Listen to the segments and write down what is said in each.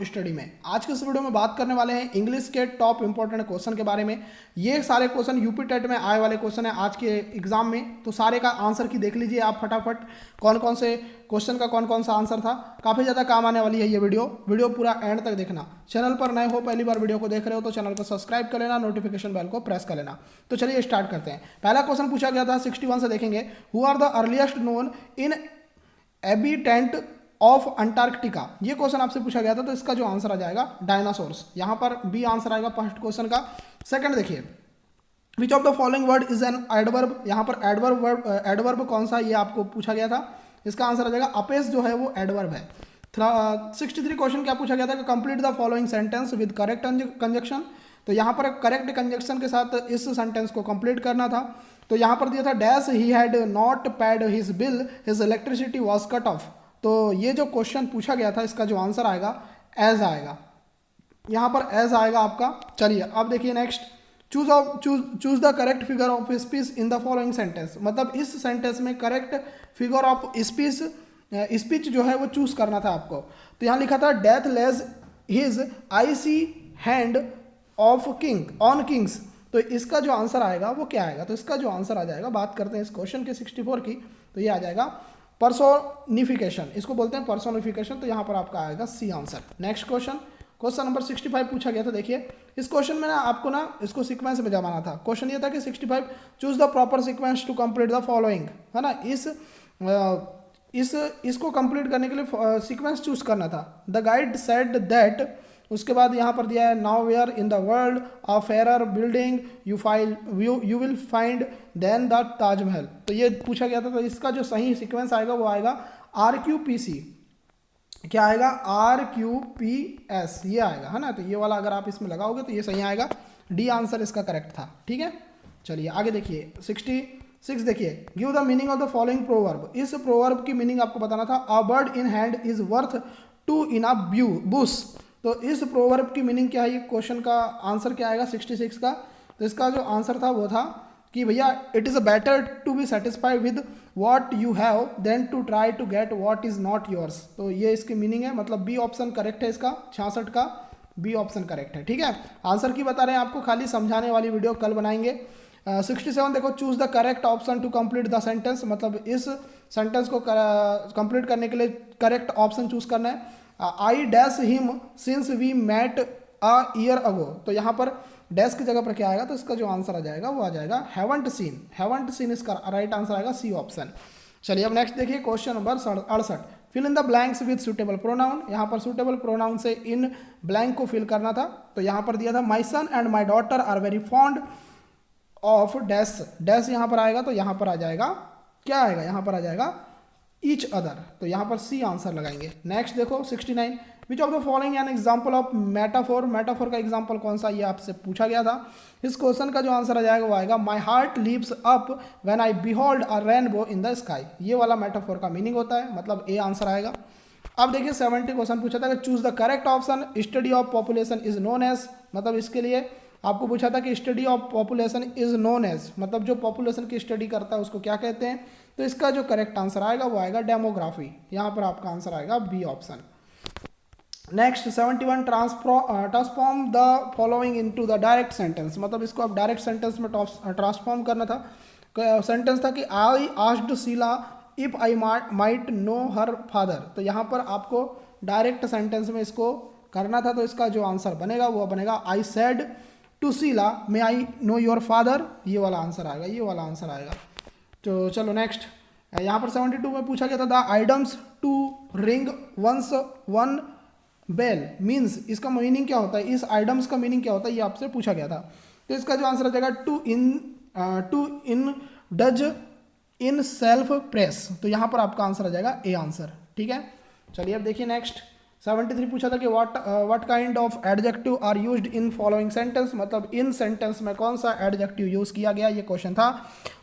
Study में। आज के इस वीडियो में बात करने वाले हैं इंग्लिश के टॉप इंपॉर्टेंट क्वेश्चन के बारे में। ये सारे क्वेश्चन यूपी टेट में आए वाले क्वेश्चन है आज के एग्जाम में, तो सारे का आंसर की देख लीजिए आप फटाफट, कौन कौन से क्वेश्चन का कौन कौन सा आंसर था। काफ़ी ज़्यादा काम आने वाली है ये वीडियो पूरा एंड तक देखना। चैनल पर नए हो, पहली बार वीडियो को देख रहे हो तो चैनल को सब्सक्राइब कर लेना, नोटिफिकेशन बेल को प्रेस कर लेना। तो चलिए स्टार्ट करते हैं। पहला क्वेश्चन पूछा गया था 61 से देखेंगे, who are the earliest known inhabitant of Antarctica. ये क्वेश्चन आपसे पूछा गया था, तो इसका जो आंसर आ जाएगा डायनासोर्स। यहाँ पर बी आंसर आएगा फर्स्ट क्वेश्चन का। सेकंड देखिए, which of the following word is an adverb. यहाँ पर एडवर्ब कौन सा, ये आपको पूछा गया था। इसका आंसर आ जाएगा अपेस जो है वो एडवर्ब है। 63 क्वेश्चन क्या पूछा गया था कि complete the following sentence with correct conjunction. तो यहाँ पर करेक्ट कंजक्शन के साथ इस सेंटेंस को कंप्लीट करना था। तो यहाँ पर दिया था dash he had not paid his bill, his electricity was cut off. तो ये जो क्वेश्चन पूछा गया था इसका जो आंसर आएगा एज आएगा, यहाँ पर एज आएगा आपका। चलिए अब देखिए next, choose the correct figure of speech in the following sentence. मतलब इस सेंटेंस में करेक्ट फिगर ऑफ स्पीच जो है वो चूज करना था आपको। तो यहाँ लिखा था death lays his icy hand of king on kings. तो इसका जो आंसर आएगा वो क्या आएगा, तो इसका जो आंसर आ जाएगा, बात करते हैं इस क्वेश्चन के 64 की, तो ये आ जाएगा पर्सोनिफिकेशन, इसको बोलते हैं पर्सोनिफिकेशन। तो यहाँ पर आपका आएगा C answer. Next question number 65 पूछा गया था। देखिए इस क्वेश्चन में ना आपको ना इसको सीक्वेंस में जमाना था। क्वेश्चन ये था कि 65 choose the proper sequence to complete the following, है ना। इसको कंप्लीट करने के लिए सीक्वेंस चूज करना था। द गाइड सेड दैट, उसके बाद यहाँ पर दिया है now where in the world a fair building you will find then the Taj Mahal. तो ये पूछा गया था। तो इसका जो सही सीक्वेंस आएगा वो आएगा RQPC। क्या आएगा, RQPS, ये आएगा, है ना। तो ये वाला अगर आप इसमें लगाओगे तो ये सही आएगा। डी आंसर इसका करेक्ट था, ठीक है। चलिए आगे देखिए 66 देखिए, give the meaning of the following proverb. इस प्रोवर्ब की मीनिंग आपको बताना था। A bird in hand is worth two in a bush. तो इस प्रोवर्ब की मीनिंग क्या है, ये क्वेश्चन का आंसर क्या आएगा 66 का। तो इसका जो आंसर था वो था कि भैया it is better to be satisfied with what you have than to try to get what is not yours. तो ये इसकी मीनिंग है, मतलब बी ऑप्शन करेक्ट है इसका। 66 का बी ऑप्शन करेक्ट है, ठीक है। आंसर की बता रहे हैं आपको, खाली समझाने वाली वीडियो कल बनाएंगे। 67 देखो, choose the correct option to complete the sentence. मतलब इस सेंटेंस को कंप्लीट करने के लिए करेक्ट ऑप्शन चूज करना है। I dash him since we met a year ago. तो यहाँ पर डैश की जगह पर क्या आएगा, तो इसका जो आंसर आ जाएगा वो आ जाएगा हैवंट सीन इसका राइट आंसर आएगा सी ऑप्शन। चलिए अब नेक्स्ट देखिए question number 68, fill in the blanks with suitable pronoun. यहाँ पर सुटेबल प्रोनाउन से इन ब्लैंक को फिल करना था। तो यहाँ पर दिया था my son and my daughter are very fond of dash यहाँ पर आएगा। तो यहाँ पर आ जाएगा, क्या आएगा, यहाँ पर आ जाएगा ईच अदर। तो यहाँ पर सी आंसर लगाएंगे। नेक्स्ट देखो 69, which of the following an example of metaphor. Metaphor का एग्जाम्पल कौन सा, ये आपसे पूछा गया था। इस क्वेश्चन का जो आंसर आ जाएगा वो आएगा my heart leaves up when I behold a rainbow in the sky. ये वाला मेटाफोर का मीनिंग होता है, मतलब ए आंसर आएगा। अब देखिए 70 क्वेश्चन पूछा था कि choose the correct option. Study of population is known as, मतलब इसके लिए आपको पूछा था कि study of population is known as, मतलब जो पॉपुलेशन की स्टडी करता है उसको क्या कहते हैं। तो इसका जो करेक्ट आंसर आएगा वो आएगा डेमोग्राफी। यहाँ पर आपका आंसर आएगा B option. Next 71, transform the following into the direct sentence. मतलब इसको आप डायरेक्ट सेंटेंस में ट्रांसफॉर्म करना था। सेंटेंस था कि I asked Sheela if I might know her father. तो यहाँ पर आपको डायरेक्ट सेंटेंस में इसको करना था। तो इसका जो आंसर बनेगा वो बनेगा I said to Sheela may I know your father. ये वाला आंसर आएगा, ये वाला आंसर आएगा। तो चलो नेक्स्ट, यहाँ पर 72 में पूछा गया था the idioms to ring one's own bell means. इसका मीनिंग क्या होता है, इस आइडम्स का मीनिंग क्या होता है, ये आपसे पूछा गया था। तो इसका जो आंसर आ जाएगा to indulge in self praise. तो यहाँ पर आपका आंसर आ जाएगा ए आंसर, ठीक है। चलिए अब देखिए नेक्स्ट 73 पूछा था कि what kind of adjective are used in following sentence. मतलब इन सेंटेंस में कौन सा एडजेक्टिव यूज किया गया, ये क्वेश्चन था।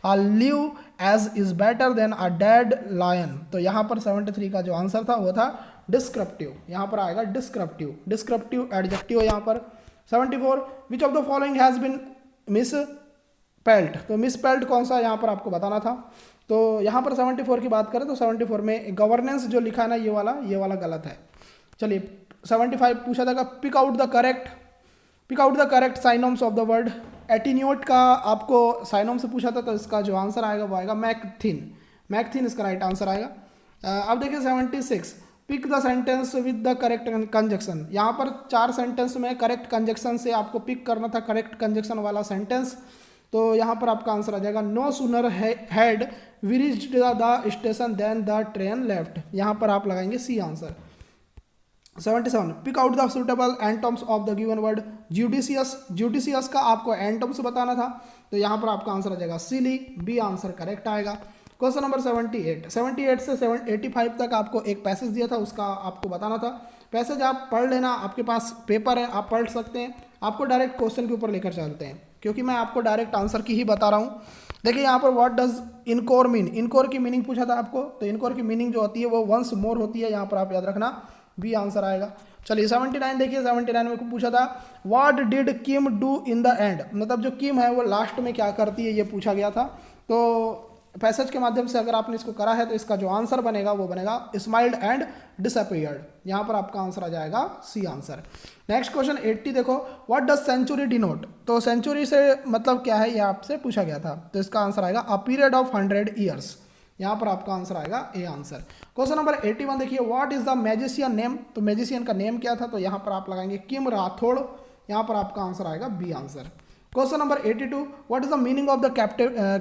A live ass is better than a dead lion. तो यहाँ पर 73 का जो आंसर था वो था डिस्क्रिप्टिव। यहाँ पर आएगा डिस्क्रिप्टिव एडजेक्टिव यहाँ पर। 74, which of the following has been miss peeled. तो मिस पेल्ट कौन सा, यहाँ पर आपको बताना था। तो यहाँ पर 74 की बात करें तो 74 में गवर्नेंस जो लिखा है ना, ये वाला गलत है। चलिए 75 पूछा था pick out the correct synonyms of the word attenuate का आपको साइनोम से पूछा था, तो इसका जो आंसर आएगा वो आएगा मैकथिन इसका राइट आंसर आएगा। अब देखिए 76 pick the sentence with the correct conjunction. यहाँ पर 4 सेंटेंस में करेक्ट कंजक्शन से आपको पिक करना था करेक्ट कंजक्शन वाला सेंटेंस, तो यहाँ पर आपका आंसर आ जाएगा no sooner had we reached the station then the train left. यहाँ पर आप लगाएंगे C answer. 77 pick out the suitable antonyms of the given word judicious का आपको एंटोम्स बताना था, तो यहाँ पर आपका आंसर आ जाएगा सिली, बी आंसर करेक्ट आएगा। क्वेश्चन नंबर 78 से 85 तक आपको एक पैसेज दिया था, उसका आपको बताना था। पैसेज आप पढ़ लेना, आपके पास पेपर है आप पढ़ सकते हैं। आपको डायरेक्ट क्वेश्चन के ऊपर लेकर चलते हैं क्योंकि मैं आपको डायरेक्ट आंसर की ही बता रहा हूँ। देखिए यहाँ पर व्हाट डज इनकोर मीन, इनकोर की मीनिंग पूछा था आपको, तो इनकोर की मीनिंग जो होती है वो वंस मोर होती है, यहाँ पर आप याद रखना बी आंसर आएगा। चलिए 79 देखिए, 79 में पूछा था what did Kim do in the end, मतलब जो किम है वो लास्ट में क्या करती है ये पूछा गया था। तो पैसेज के माध्यम से अगर आपने इसको करा है तो इसका जो आंसर बनेगा वो बनेगा स्माइल्ड एंड डिसअपीयर्ड, यहाँ पर आपका आंसर आ जाएगा सी आंसर। नेक्स्ट क्वेश्चन 80 देखो व्हाट डज सेंचुरी डिनोट, तो सेंचुरी से मतलब क्या है ये आपसे पूछा गया था, तो इसका आंसर आएगा अ पीरियड ऑफ 100 ईयर्स, यहाँ पर आपका आंसर आएगा ए आंसर। क्वेश्चन नंबर 81 देखिए what is the magician name, तो मैजिशियन का नेम क्या था, तो यहाँ पर आप लगाएंगे किम राठौड़, यहाँ पर आपका आंसर आएगा B answer. Question number 82 what is the meaning of the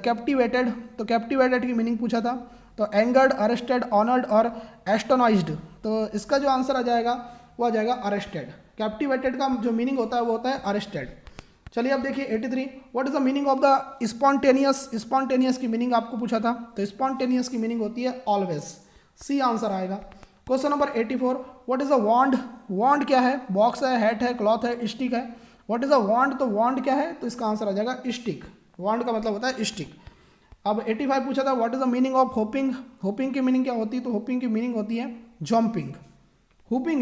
captivated, तो कैप्टिवेटेड की मीनिंग पूछा था, तो एंगर्ड, अरेस्टेड, ऑनर्ड और एस्टोनाइज्ड, तो इसका जो आंसर आ जाएगा वो आ जाएगा अरेस्टेड। कैप्टिवेटेड का जो मीनिंग होता है वो होता है अरेस्टेड। चलिए अब देखिए 83 what is the meaning of the spontaneous की मीनिंग आपको पूछा था, तो स्पॉन्टेनियस की मीनिंग होती है ऑलवेज, सी आंसर आएगा। Question number 84 what is the wand क्या है, बॉक्स है, हैट है, क्लॉथ है, स्टिक है, व्हाट इज द वॉन्ड, तो वॉन्ड क्या है, तो इसका आंसर आ जाएगा स्टिक, वॉन्ड का मतलब होता है स्टिक। अब 85 पूछा था what is the meaning of hopping की मीनिंग क्या होती है, तो होपिंग की मीनिंग होती है जंपिंग, होपिंग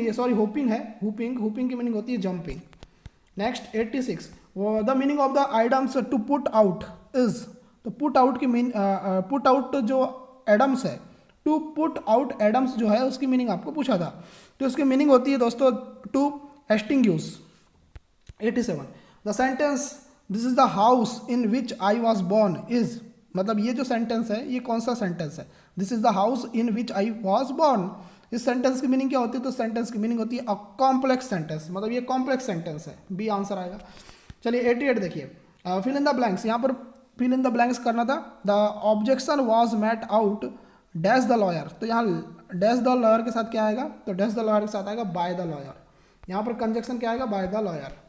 की मीनिंग होती है jumping. Next 86 the meaning of the idioms to put out is, तो पुट आउट जो एडम्स है, टू पुट आउट एडम्स जो है उसकी मीनिंग आपको पूछा था, तो उसकी मीनिंग होती है दोस्तों to extinguish. 87 the sentence this is the house in which I was born is, मतलब ये जो सेंटेंस है ये कौन सा सेंटेंस है, this is the house in which I was born, इस सेंटेंस की मीनिंग क्या होती है, तो सेंटेंस की मीनिंग होती है अ कॉम्प्लेक्स सेंटेंस, मतलब ये कॉम्प्लेक्स सेंटेंस है, बी आंसर आएगा। चलिए 88 देखिए फिल इन द ब्लैंक्स, यहाँ पर फिल इन द ब्लैंक्स करना था। The objection was met out dash the lawyer, तो यहाँ डैश द लॉयर के साथ क्या आएगा, तो डैश द लॉयर के साथ आएगा बाय द लॉयर, यहाँ पर कंजक्शन क्या आएगा by the lawyer.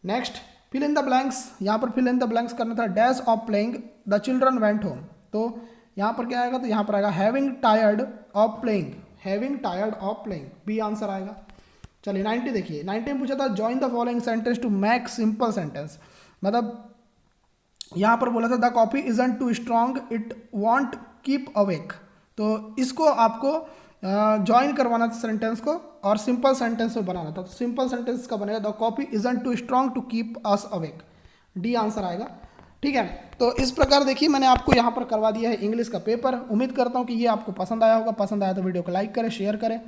Next fill in the blanks, यहाँ पर फिल इन द ब्लैंक्स करना था dash of playing the children went home, तो यहाँ पर क्या आएगा, तो यहाँ पर आएगा having tired of playing, B answer आएगा। चलिए 90 देखिए, 90 में पूछा था join the following sentence to make simple sentence, मतलब यहाँ पर बोला था the coffee isn't too strong it want keep awake, तो इसको आपको ज्वाइन करवाना था सेंटेंस को और सिंपल सेंटेंस में बनाना था, तो सिंपल सेंटेंस का बनेगा the coffee isn't too strong to keep us awake, D answer आएगा। ठीक है, तो इस प्रकार देखिए मैंने आपको यहाँ पर करवा दिया है इंग्लिश का पेपर। उम्मीद करता हूँ कि ये आपको पसंद आया होगा, पसंद आया तो वीडियो को लाइक करें, शेयर करें,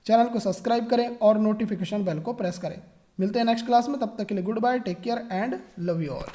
चैनल को सब्सक्राइब करें और नोटिफिकेशन बेल को प्रेस करें। मिलते हैं नेक्स्ट क्लास में, तब तक के लिए good bye, take care and love you all.